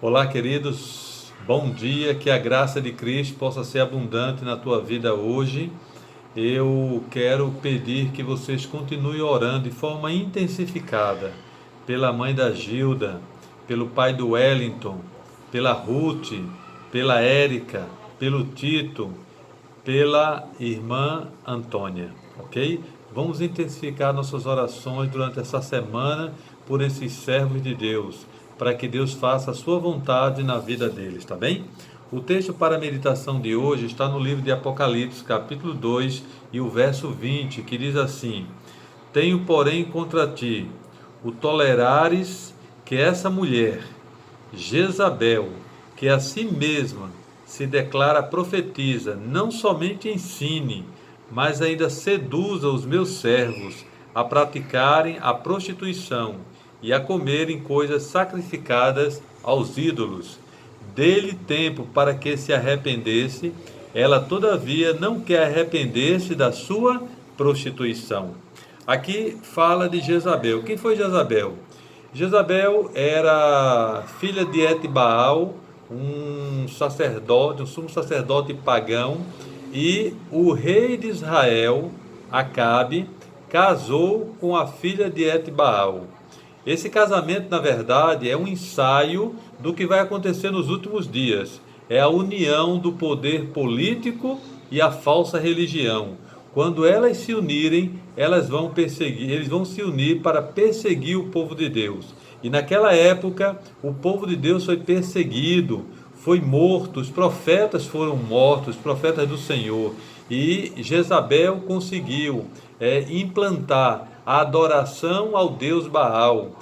Olá, queridos, bom dia, que a graça de Cristo possa ser abundante na tua vida hoje. Eu quero pedir que vocês continuem orando de forma intensificada pela mãe da Gilda, pelo pai do Wellington, pela Ruth, pela Érica, pelo Tito, pela irmã Antônia, ok? Vamos intensificar nossas orações durante essa semana por esses servos de Deus, para que Deus faça a sua vontade na vida deles, tá bem? O texto para a meditação de hoje está no livro de Apocalipse, capítulo 2 e o verso 20, que diz assim: Tenho, porém, contra ti o tolerares que essa mulher, Jezabel, que a si mesma se declara profetiza, não somente ensine, mas ainda seduza os meus servos a praticarem a prostituição e a comerem coisas sacrificadas aos ídolos. Dê-lhe tempo para que se arrependesse, ela todavia não quer arrepender-se da sua prostituição. Aqui fala de Jezabel. Quem foi Jezabel? Jezabel era filha de Etibaal, um sacerdote, um sumo sacerdote pagão, e o rei de Israel, Acabe, casou com a filha de Etibaal. Esse casamento, na verdade, é um ensaio do que vai acontecer nos últimos dias. É a união do poder político e a falsa religião. Quando elas se unirem, elas vão perseguir, eles vão se unir para perseguir o povo de Deus. E naquela época, o povo de Deus foi perseguido, foi morto, os profetas foram mortos, os profetas do Senhor. E Jezabel conseguiu implantar a adoração ao Deus Baal,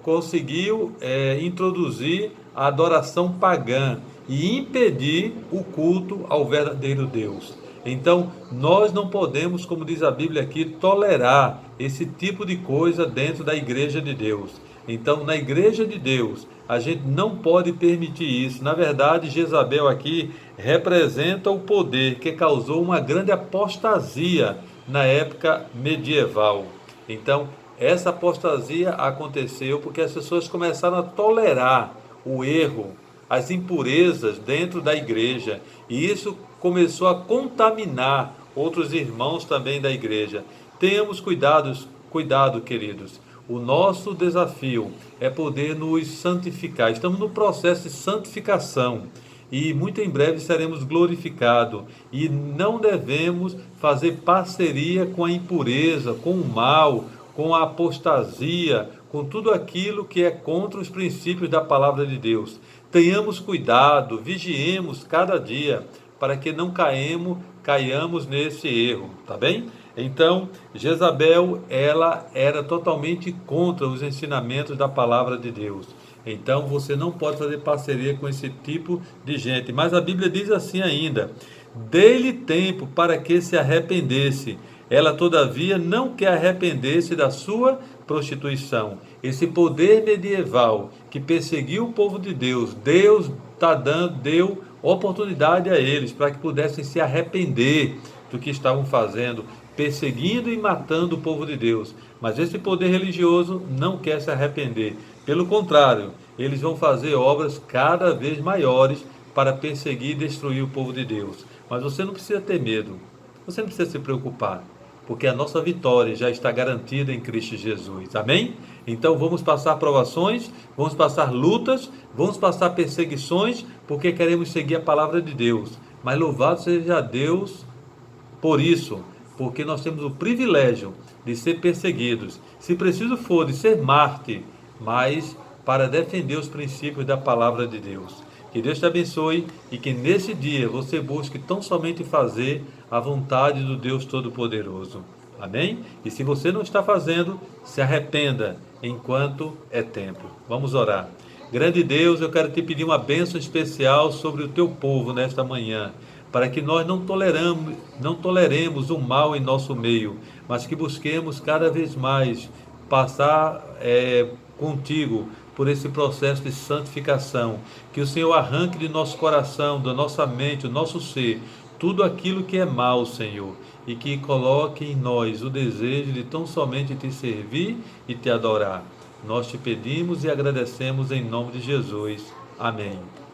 conseguiu introduzir a adoração pagã e impedir o culto ao verdadeiro Deus. Então, nós não podemos, como diz a Bíblia aqui, tolerar esse tipo de coisa dentro da igreja de Deus. Então, na igreja de Deus, a gente não pode permitir isso. Na verdade, Jezabel aqui representa o poder que causou uma grande apostasia na época medieval. Então, essa apostasia aconteceu porque as pessoas começaram a tolerar o erro, as impurezas dentro da igreja, e isso começou a contaminar outros irmãos também da igreja. Tenhamos cuidado, queridos. O nosso desafio é poder nos santificar. Estamos no processo de santificação e muito em breve seremos glorificados. E não devemos fazer parceria com a impureza, com o mal, com a apostasia, com tudo aquilo que é contra os princípios da palavra de Deus. Tenhamos cuidado, vigiemos cada dia para que não caiamos nesse erro, tá bem? Então, Jezabel, ela era totalmente contra os ensinamentos da palavra de Deus. Então, você não pode fazer parceria com esse tipo de gente. Mas a Bíblia diz assim ainda: dê-lhe tempo para que se arrependesse. Ela, todavia, não quer arrepender-se da sua prostituição. Esse poder medieval que perseguiu o povo de Deus, Deus deu oportunidade a eles para que pudessem se arrepender do que estavam fazendo, perseguindo e matando o povo de Deus. Mas esse poder religioso não quer se arrepender. Pelo contrário, eles vão fazer obras cada vez maiores para perseguir e destruir o povo de Deus. Mas você não precisa ter medo, você não precisa se preocupar, porque a nossa vitória já está garantida em Cristo Jesus. Amém? Então vamos passar provações, vamos passar lutas, vamos passar perseguições, porque queremos seguir a palavra de Deus. Mas louvado seja Deus por isso, porque nós temos o privilégio de ser perseguidos. Se preciso for, de ser mártir, mas para defender os princípios da palavra de Deus. Que Deus te abençoe e que nesse dia você busque tão somente fazer a vontade do Deus Todo-Poderoso. Amém? E se você não está fazendo, se arrependa enquanto é tempo. Vamos orar. Grande Deus, eu quero te pedir uma bênção especial sobre o teu povo nesta manhã, para que nós não toleremos o mal em nosso meio, mas que busquemos cada vez mais passar contigo por esse processo de santificação. Que o Senhor arranque de nosso coração, da nossa mente, do nosso ser, tudo aquilo que é mal, Senhor, e que coloque em nós o desejo de tão somente te servir e te adorar. Nós te pedimos e agradecemos em nome de Jesus. Amém.